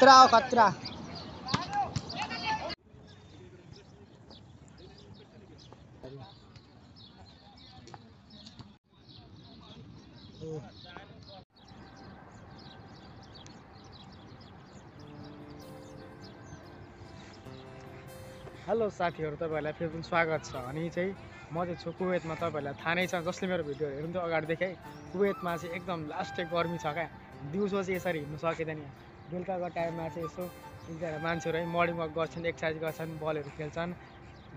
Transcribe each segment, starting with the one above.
खतरा हो खतरा। हेलो साथीहरु, तपाईहरुलाई फेरि पनि स्वागत छ। अनि चाहिँ म चाहिँ छु कुवेतमा। तपाईहरुलाई थाहा नै छ, जसले मेरो भिडियोहरु हेर्नु अगाडि देखाइ कुवेतमा चाहिँ एकदम लास्टै गर्मी छ क्या। दिउँसो चाहिँ यसरी हिँड्नु सकिँदैन। बेलुकाको टाइममा चाहिँ यसो एकजना मान्छेहरु है मर्निङ वाक गर्छन्, एक्सर्साइज गर्छन्, बलहरु खेल्छन्,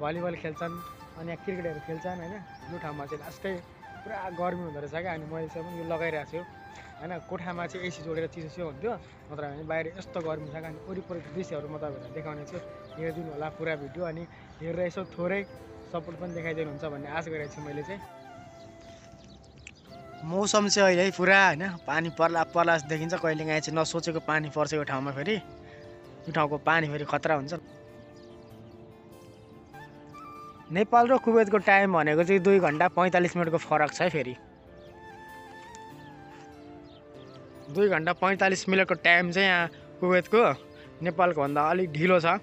भलिबल खेल्छन्, अनि यहाँ क्रिकेटहरु खेल्छन् हैन। यो ठाउँमा चाहिँ लास्टै पुरा गर्मी हुँदो रहेछ क्या। अनि मैले चाहिँ यो लगाइरहेको छु हैन। कोठामा चाहिँ एसी जोडेर चिसो हुन्थ्यो, नत्र भने बाहिर यस्तो गर्मी छ। अनि वरिपरिको दृश्यहरु म तपाईहरुलाई देखाउने छु। हेरिदिनु होला पुरा भिडियो, अनि हेरेर यसो थोरै सपोर्ट पनि देखाइदिनु हुन्छ भन्ने आशा गरेको छु मैले चाहिँ। मौसम चाहिँ अहिले पुरा हैन पानी पर्ला पर्ला देखिन्छ। कहिलेकाहीँ चाहिँ नसोचेको पानी पर्छ यो ठाउँमा। फेरि यो ठाउँको पानी फेरि खतरा हुन्छ। नेपाल र कुवेतको टाइम भनेको चाहिँ 2 घण्टा 45 मिनटको फरक छ है। फेरि 2 घण्टा 45 मिनटको टाइम चाहिँ यहाँ कुवेतको नेपालको भन्दा अलिक ढिलो छ।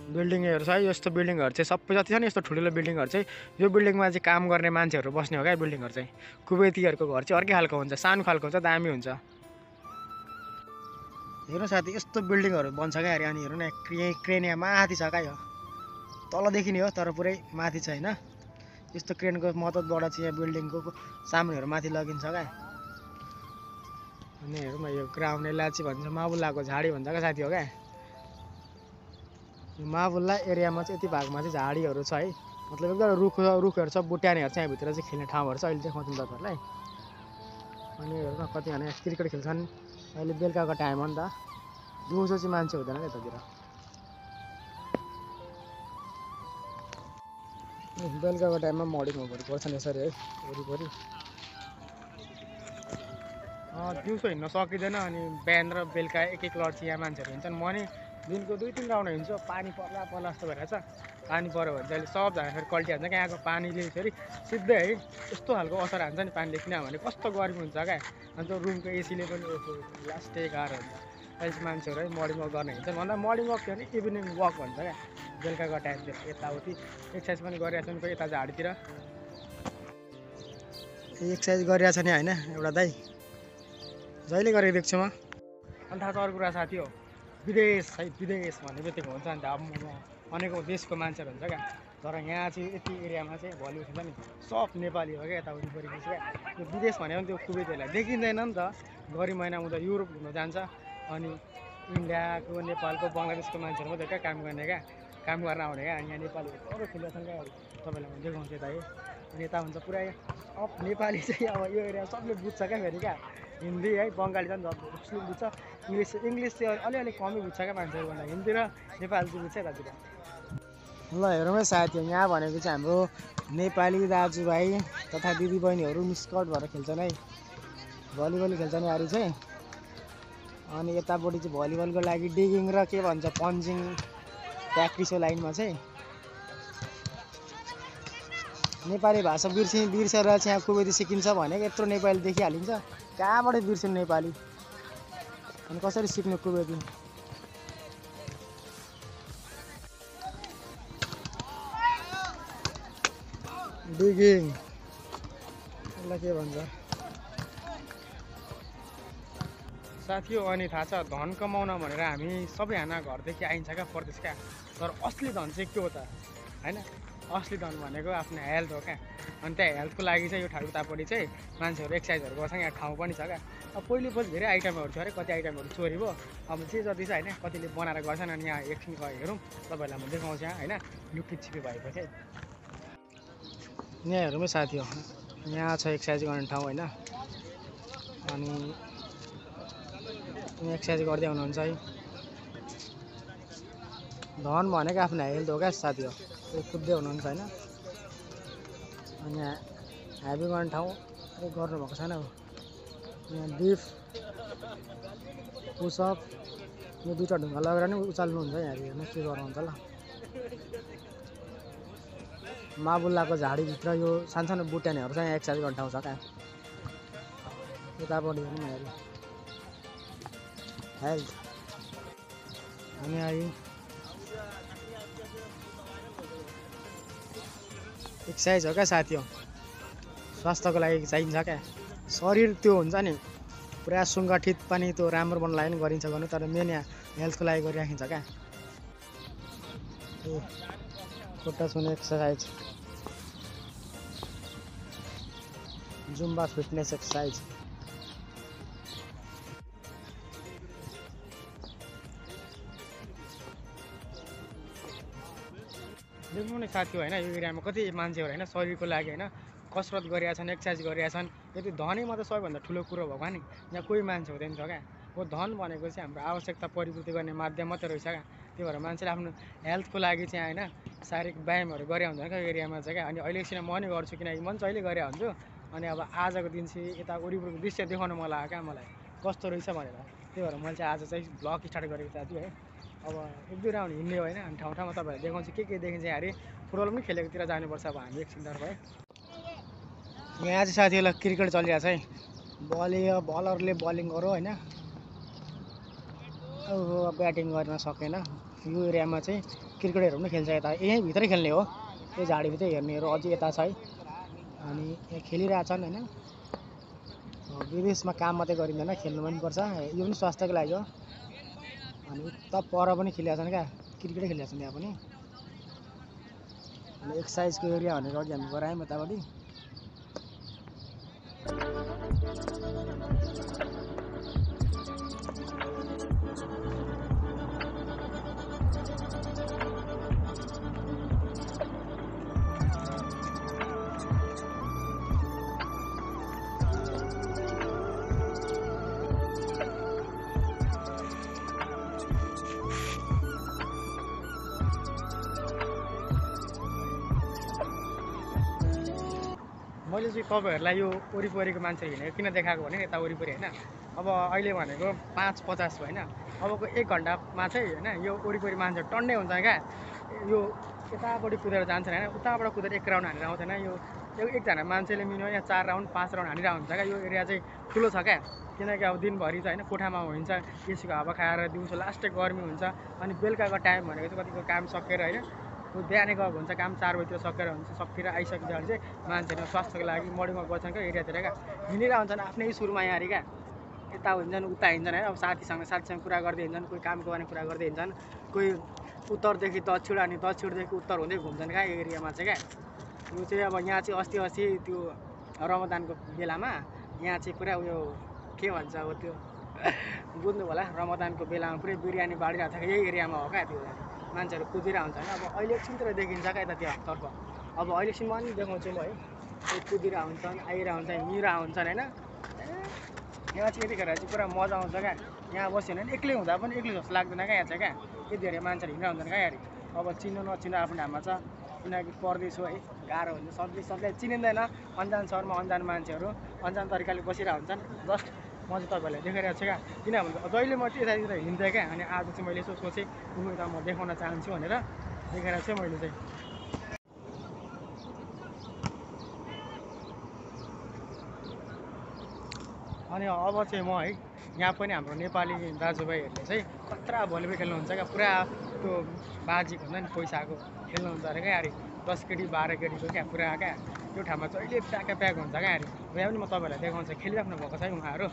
बिल्डिङहरु छ, यस्तो बिल्डिङहरु चाहिँ सबै जति छ नि यस्तो ठुलो बिल्डिङहरु चाहिँ यो बिल्डिङमा चाहिँ काम गर्ने मान्छेहरु बस्ने हो क्या। बिल्डिङहरु चाहिँ कुवेतीहरुको घर चाहिँ अर्कै खालको हुन्छ, सानो खालको हुन्छ, दामी हुन्छ। हेर्नु साथी, यस्तो बिल्डिङहरु बन्छ क्या। अनि हेर्नु न, क्रेन यहाँ माथि छ क्या। यो तलदेखि नि हो तर पुरै माथि छ हैन। यस्तो क्रेनको मद्दतबाट चाहिँ यहाँ बिल्डिङको सामानहरु माथि लगिन्छ क्या। अनि हेर्नु यो ग्राउन्ड एलाची भन्छ, माबुल्लाको झाडी भन्छ क्या साथी हो क्या। माबुल्ला एरियामा चाहिँ यति भागमा चाहिँ झाडीहरु छ है। मतलब एकदम रुखहरु छ, बुट्यानेहरु छ। यहाँभित्र चाहिँ खेल्ने ठाउँहरु छ। अहिले देखाउँछु तपाईहरुलाई। अनि हेर्नु कतिजना क्रिकेट खेल्छन्। अहिले बेलुकाको टाइम हो नि त, दिउँसो चाहिँ मान्छे हुँदैन क्या यतातिर। बेलुकाको टाइममा मर्निङ वाकहरु गर्छन् यसरी है वरिपरि। दिउँसो हिँड्न सकिँदैन। अनि बिहान र बेलुका एक लट चाहिँ यहाँ मान्छेहरु हिँड्छन्। म नि दिनको 2-3 राउन्ड हिँड्छु। पानी पर्ला पर्ला जस्तो भइरहेछ। पानी पऱ्यो भने चाहिँ अहिले सबजना फेरि कल्टी हान्छ क्या। यहाँको पानीले फेरि सिधै है यस्तो खालको असर हान्छ नि पानीले। किनभने कस्तो गर्मी हुन्छ क्या। अनि त्यो रुमको एसीले पनि लास्टै गाह्रो हुन्छ। अहिले चाहिँ मान्छेहरु है मर्निङ वाक गर्न हिँड्छन्। भन्दा मर्निङ वाक थियो भने इभिनिङ वाक भन्छ क्या। बेलुकाको टाइमतिर यताउति एक्सर्साइज पनि गरिरहेको छ नि यता झाडीतिर। एक्सर्साइज गरिरहेछ नि हैन एउटा दाइ, जहिले गरेको देख्छु म। अनि थाहा छ अर्को कुरा साथी हो, विदेश है, विदेश भन्ने बित्तिकै हुन्छ नि त। अब अनेकौँ देशको मान्छेहरू हुन्छ क्या। तर यहाँ चाहिँ यति एरियामा चाहिँ भोलि उठ्छ नि सब नेपाली हो क्या। यता वरिपरि क्या। यो विदेश भनेको त्यो कुवेतहरूलाई देखिँदैन नि त। गरी महिना उता युरोप घुम्न जान्छ। अनि इन्डियाको, नेपालको, बङ्गलादेशको मान्छेहरू मात्रै क्या काम गर्ने क्या, काम गर्न आउने क्या। अनि यहाँ नेपालीहरू अरू खेल्छन् क्या। तपाईँलाई म देखाउँछु यता है। अनि यता हुन्छ पुरा अब नेपाली चाहिँ अब यो एरिया सबले बुझ्छ क्या फेरि क्या। हिन्दी है, बङ्गाली चाहिँ जसले बुझ्छ। इङ्ग्लिस चाहिँ अलिअलि कमै बुझ्छ क्या मान्छेहरू भन्दा। हिन्दी र नेपाली चाहिँ बुझ्छ यतातिर। ल हेरौँ है साथी, यहाँ भनेको चाहिँ हाम्रो नेपाली दाजुभाइ तथा दिदीबहिनीहरू मिसकट भएर खेल्छन् है। भलिबल खेल्छन् यहाँहरू चाहिँ। अनि यतापट्टि चाहिँ भलिबलको लागि डिगिङ र के भन्छ पन्चिङ प्र्याक्टिस हो लाइनमा चाहिँ। नेपाली भाषा बिर्सेर चाहिँ यहाँ कुवेती सिकिन्छ भनेको यत्रो नेपाली देखिहालिन्छ। कहाँबाट बिर्सिनु नेपाली? अनि कसरी सिक्नु कुवेती? डिगिङ यसलाई के भन्छ साथी हो। अनि थाहा छ धन कमाउन भनेर हामी सबैजना घरदेखि आइन्छ क्या परदेश क्या। तर असली धन चाहिँ के हो त हैन? असली धन भनेको आफ्नो हेल्थ हो क्या। अनि त्यहाँ हेल्थको लागि चाहिँ यो ठाउँ उतापट्टि चाहिँ मान्छेहरू एक्सर्साइजहरू गर्छ। यहाँ ठाउँ पनि छ क्या। अब पहिले धेरै आइटमहरू थियो अरे, कति आइटमहरू चोरी भयो। अब जे जति छ होइन कतिले बनाएर गर्छन्। अनि यहाँ एकछिन हेरौँ, तपाईँहरूलाई म देखाउँछु यहाँ होइन। लुकी छिपी भएपछि यहाँ हेरौँ है साथी हो। यहाँ छ एक्सर्साइज गर्ने ठाउँ होइन। अनि एक्सर्साइज गर्दै हुनुहुन्छ है। धन भनेको आफ्नो हेल्थ हो क्या साथी हो। कुद्दै हुनुहुन्छ होइन। अनि यहाँ हेभी गर्ने ठाउँ गर्नुभएको छैन। अब यहाँ डिप पुसअप यो 2टा ढुङ्गा लगेर नै उचाल्नुहुन्छ यहाँ। हेर्नु के गर्नुहुन्छ ल। माबुल्लाको झाडीभित्र यो सानसानो बुट्यानेहरू चाहिँ यहाँ एक्सर्साइज गर्ने ठाउँ छ क्या। यतापट्टि हेर्नु न हेर्नु। हेल्थ अनि आयो एक्सर्साइज हो क्या साथी हो, स्वास्थ्यको लागि चाहिन्छ क्या। शरीर त्यो हुन्छ नि पुरा सङ्गठित पनि त्यो राम्रो बनाउनु लागि गरिन्छ गर्नु, तर मेन यहाँ हेल्थको लागि गरिराखिन्छ क्या। खुट्टा छुने एक्सर्साइज, जुम्बा फिटनेस एक्सर्साइज। देख्नु नि साथी होइन, यो एरियामा कति मान्छेहरू होइन शरीरको लागि होइन कसरत गरिरहेका छन्, एक्सर्साइज गरिरहेका छन्। यदि धनै मात्रै सबैभन्दा ठुलो कुरो भएको नि यहाँ कोही मान्छे हुँदैन छ क्या। हो धन भनेको चाहिँ हाम्रो आवश्यकता परिपूर्ति गर्ने माध्यम मात्रै रहेछ क्या। त्यही भएर मान्छेले आफ्नो हेल्थको लागि चाहिँ होइन शारीरिक व्यायामहरू गरे हुन्छ क्या एरियामा चाहिँ क्या। अनि अहिले एकछिन म नि गर्छु, किनकि म जहिले गरे हुन्छु। अनि अब आजको दिन चाहिँ यता वरिपरिको दृश्य देखाउनु मन लाग्यो क्या मलाई कस्तो रहेछ भनेर। त्यही भएर मैले चाहिँ आज चाहिँ भ्लग स्टार्ट गरेको साथी है। अब 1-2 राउन्ड हिँड्ने होइन, अनि ठाउँ ठाउँमा तपाईँहरू देखाउँछु के देखिन्छ। यहाँ फुटबल पनि खेलेकोतिर जानुपर्छ अब हामी एकछिनतर्फ है। यहाँ चाहिँ साथीहरूलाई क्रिकेट चलिरहेको छ है। बलरले बलिङ गरौँ होइन, अब ब्याटिङ गर्न सकेन। यो एरियामा चाहिँ क्रिकेटहरू पनि खेल्छ, यता यहीँ भित्रै खेल्ने हो, त्यो झाडीभित्रै हेर्नेहरू अझै यता छ है। अनि यहाँ खेलिरहेछन् होइन। विदेशमा काम मात्रै गरिँदैन, खेल्नु पनि पर्छ, यो पनि स्वास्थ्यको लागि हो। अनि उता पर पनि खेलिरहेको छन् क्या, क्रिकेटै खेलिरहेको छन् यहाँ पनि। अनि एक्सर्साइजको एरिया भनेर अघि हामी गरायौँ यतापट्टि। मैले चाहिँ तपाईँहरूलाई यो वरिपरिको मान्छे हिँडेको किन देखाएको भने यता वरिपरि होइन। अब अहिले भनेको 5:50 होइन, अबको 1 घन्टामा चाहिँ होइन यो वरिपरि मान्छे टन्नै हुन्छ क्या। यो यतापट्टि कुदेर जान्छन् होइन, उताबाट कुदेर 1 राउन्ड हानेर आउँदैन। यो एकजना मान्छेले मिनिमम यहाँ 4 राउन्ड 5 राउन्ड हानिरहेको हुन्छ क्या। यो एरिया चाहिँ ठुलो छ क्या, किनकि अब दिनभरि चाहिँ होइन कोठामा हुन्छ, एसीको हावा खाएर दिउँसो लास्टै गर्मी हुन्छ। अनि बेलुकाको टाइम भनेको चाहिँ कतिको काम सकेर होइन बिहानै गएको हुन्छ, काम 4 बजीतिर सकेर आइसकेपछि चाहिँ मान्छेहरू स्वास्थ्यको लागि मर्निङमा गर्छन् क्या एरियातिर क्या। हिँडिरहेको हुन्छन् आफ्नै सुरुमा यहाँ क्या, यता हिँड्छन् उता हिँड्छन् होइन। अब साथीसँग कुरा गर्दै हिँड्छन्, कोही कामको बारेमा कुरा गर्दै हिँड्छन्, कोही उत्तरदेखि दक्षिण अनि दक्षिणदेखि उत्तर हुँदै घुम्छन् क्या एरियामा चाहिँ क्या। यो चाहिँ अब यहाँ चाहिँ अस्ति त्यो रमजानको बेलामा यहाँ चाहिँ पुरा उयो के भन्छ अब त्यो बुझ्नु होला, रमजानको बेलामा पुरै बिरयानी बाँडिरहेको छ यही एरियामा हो क्या। त्यो मान्छेहरू कुदिरहेको हुन्छ होइन। अब अहिले एकछिनतिर देखिन्छ क्या यतातिरतर्फ। अब अहिलेसम्म पनि देखाउँछु म है, कुदिरहेको हुन्छन्, आइरहेको हुन्छन्, हिँडिरहेको हुन्छन् होइन। यहाँ चाहिँ यतिखेर चाहिँ पुरा मजा आउँछ क्या। यहाँ बस्यो भने एक्लै हुँदा पनि एक्लै जस्तो लाग्दैन क्या यहाँ चाहिँ क्या। यति धेरै मान्छेहरू हिँडिरहेको हुन्छन् क्या यहाँ। अब चिन्नु नचिन्नु आफ्नो ठाउँमा छ, किनकि पर्दैछु है, गाह्रो हुन्छ। सबले चिनिँदैन, अन्जान सहरमा अन्जान मान्छेहरू अन्जान तरिकाले बसिरहेको हुन्छन्। जस्ट म चाहिँ तपाईँहरूलाई देखाइरहेको छु क्या, किनभने जहिले म चाहिँ यतातिर हिँड्थेँ क्या। अनि आज चाहिँ मैले यसो सोचेँ उनीहरू म देखाउन चाहन्छु भनेर देखाइरहेको छु मैले चाहिँ। अनि अब चाहिँ म है यहाँ पनि हाम्रो नेपाली दाजुभाइहरूले चाहिँ खतरा भलिबल खेल्नुहुन्छ क्या। पुरा त्यो बाजीको हुन्छ नि पैसाको खेल्नुहुन्छ अरे क्या यार, 10 केटी 12 केटीको क्या पुरा क्या। त्यो ठाउँमा चाहिँ अहिले प्याक हुन्छ क्या यार। यहाँ पनि म तपाईँहरूलाई देखाउँछु, खेलिराख्नु भएको छ है उहाँहरू।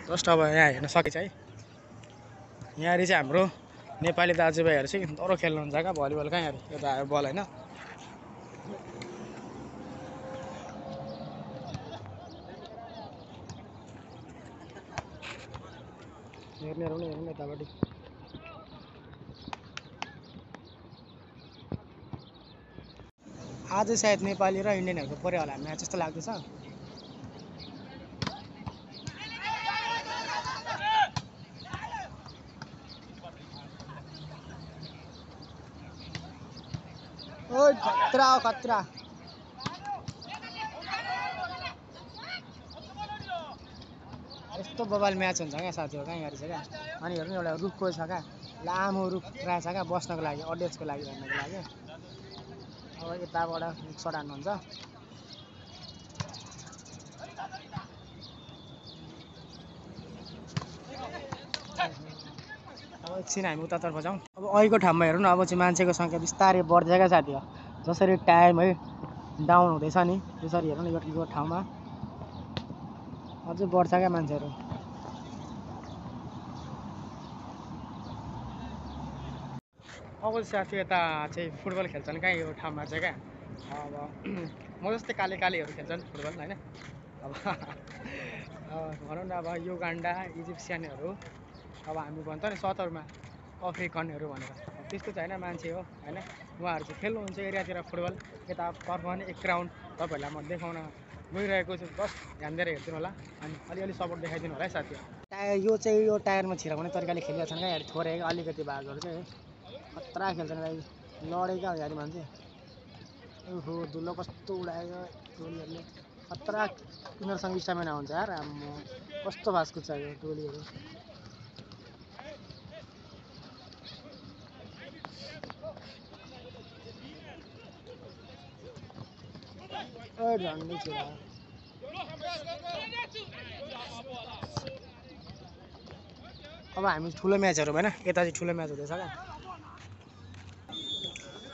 जस्ट अब यहाँ हेर्न सकेछ है, यहाँनिर चाहिँ हाम्रो नेपाली दाजुभाइहरू चाहिँ डह्रो खेल्नुहुन्छ क्या भलिबल कहाँ यहाँ यता आयो बल होइन। हेर्नेहरू पनि हेर्नु यतापट्टि। आज सायद नेपाली र इन्डियनहरूको पऱ्यो होला म्याच जस्तो लाग्दैछ। ओइ खतरा हो खतरा। यस्तो बबाल म्याच हुन्छ क्या साथीहरू कहाँ यहाँ रहेछ क्या। अनि हेर्नु एउटा रुखको छ क्या, लामो रुख रहेछ क्या बस्नको लागि, अडियन्सको लागि हेर्नको लागि। अब यताबाट सट हान्नुहुन्छ। एकछिन हामी उतातर्फ जाउँ। अब अहिलेको ठाउँमा हेरौँ न, अब चाहिँ मान्छेको सङ्ख्या बिस्तारै बढ्दै क्या साथी हो। जसरी टाइम है डाउन हुँदैछ नि त्यसरी हेरौँ न यो ठाउँमा अझै बढ्छ क्या मान्छेहरू। अब साथी यता चाहिँ फुटबल खेल्छन् क्या यो ठाउँमा चाहिँ क्या। अब म जस्तै काले कालेहरू खेल्छन् फुटबल होइन। अब भनौँ न अब युगान्डा इजिप्सियनहरू, अब हामी भन्छ नि सतरमा अफ्रिकनहरू भनेर, त्यस्तो चाहिँ होइन, मान्छे हो होइन। उहाँहरू चाहिँ खेल्नुहुन्छ एरियातिर फुटबल। यता तर्फमा पनि एक राउन्ड तपाईँहरूलाई म देखाउन गइरहेको छु, बस ध्यान दिएर हेरिदिनु होला अनि अलिअलि सपोर्ट देखाइदिनु होला है साथी। टायर यो चाहिँ यो टायरमा छिराउने तरिकाले खेलिरहेको छन् क्या थोरै अलिकति भागहरू चाहिँ खतरा खेल्छन् भाइ, लडेका हो यार मान्छे। ओहो धुलो कस्तो उडायो टोलीहरूले, खतरा उनीहरूसँग स्टामिना हुन्छ यार। आम्मो कस्तो भाँसको छ यो टोलीहरू। झन्डै छिरा अब हामी ठुलो म्याचहरू होइन, यता चाहिँ ठुलो म्याच हुँदैछ क्या।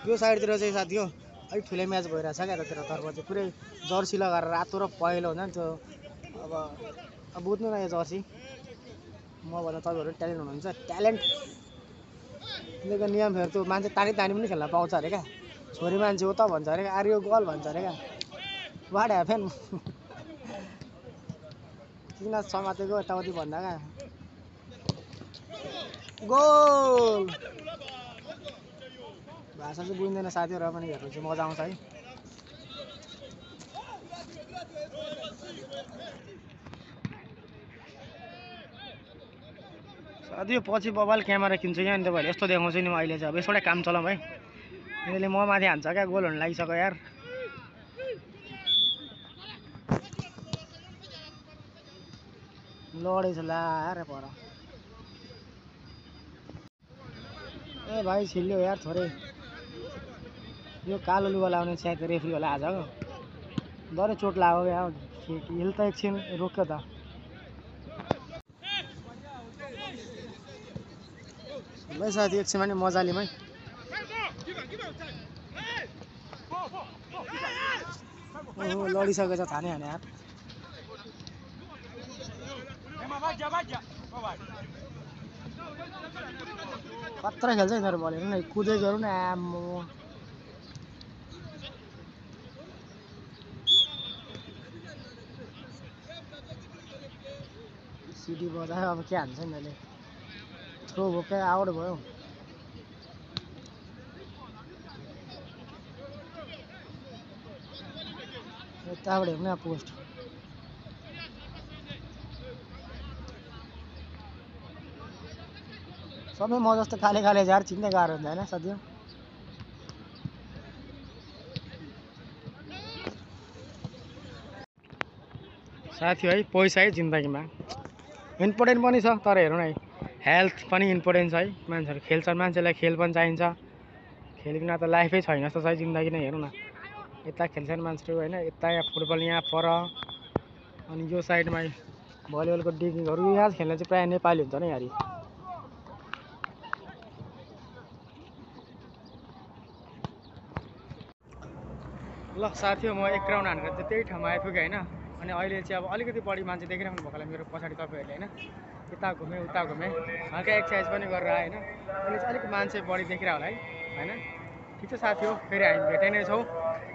यो साइडतिर चाहिँ साथी हो अलिक ठुलै म्याच भइरहेछ क्या। यतातिर तर्फ चाहिँ पुरै जर्सी लगाएर रातो र पहेँलो हुन्छ नि त्यो। अब बुझ्नु न यो जर्सी, मभन्दा तपाईँहरू ट्यालेन्ट हुनुहुन्छ, ट्यालेन्ट दिएको नियम फेरि त्यो मान्छे तानी तानी पनि खेल्न पाउँछ अरे क्या। छोरी मान्छे हो त भन्छ अरे क्या, आर यो गोल भन्छ अरे क्या। वाट ह्यापन किन समातेको यताउति भन्दा क्या गोल। भाषा चाहिँ बुझ्दैन साथीहरू, पनि हेर्नु चाहिँ मजा आउँछ है। साथी पछि बबाल क्यामेरा किन्छु क्या, अनि तपाईँहरूले यस्तो देखाउँछु नि म अहिले चाहिँ। अब यसबाटै काम चलाउँ है, यसले म माथि हान्छ क्या, गोल हुन लागिसक्यो यार। लडेछ ला यार पर। ए भाइ छिल्यो यार थोरै। यो कालो लुगा लाउने सायद रेफ्री होला आज हो, डरै चोट लाग्यो क्या। हिल त एकछिन रोक्यो त। ल साथी एकछिनमा नि मजा लिउँ है। ओहो लडिसकेछ थाहा नै होइन यार। खतरा खेल्छ यिनीहरू बल, हेर्नु न कुदेको हेर्नु न आम्मो। सिटी बजायो अब के हान्छ नि अहिले, थ्रो भोकै आउट भयो। यताबाट हेर्नु न पोस्ट, सबै म जस्तो काले काले जार चिन्ने गाह्रो हुन्छ होइन साथी। साथी है पैसा है जिन्दगीमा इम्पोर्टेन्ट पनि छ, तर हेरौँ न है हेल्थ पनि इम्पोर्टेन्ट छ है। मान्छेहरू खेल्छन्, मान्छेलाई खेल पनि चाहिन्छ, खेल बिना त लाइफै छैन जस्तो छ है जिन्दगी नै। हेरौँ न यता खेल्छन् मान्छेहरू होइन, यता यहाँ फुटबल यहाँ पर, अनि यो साइडमा भलिबलको डिगिङहरू यहाँ खेल्ने चाहिँ प्रायः नेपाली हुन्छ नि यार। ल साथी हो म एक राउन्ड हानेर चाहिँ त्यही ठाउँमा आइपुगेँ होइन। अनि अहिले चाहिँ अब अलिकति बढी मान्छे देखिराख्नु भएको होला मेरो पछाडि तपाईँहरूले होइन। यता घुमेँ उता घुमेँ, हल्का एक्सर्साइज पनि गरेर आएँ होइन। अहिले चाहिँ अलिक मान्छे बढी देखिरह होला है होइन। ठिक छ साथी हो, फेरि हामी भेटै नै छौँ।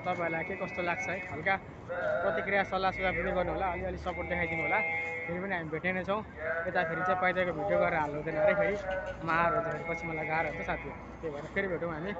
तपाईँहरूलाई के कस्तो लाग्छ है हल्का प्रतिक्रिया सल्लाह सुझाव दिँदै गर्नु होला, अलिअलि सपोर्ट देखाइदिनु होला। फेरि पनि हामी भेटै नै छौँ। यता फेरि चाहिँ पाइदिएको भिडियो गरेर हाल्नु हुँदैन अरे, फेरि मार हुन्छ, फेरि पछि मलाई गाह्रो हुन्छ साथी हो। त्यही भएर फेरि भेटौँ हामी।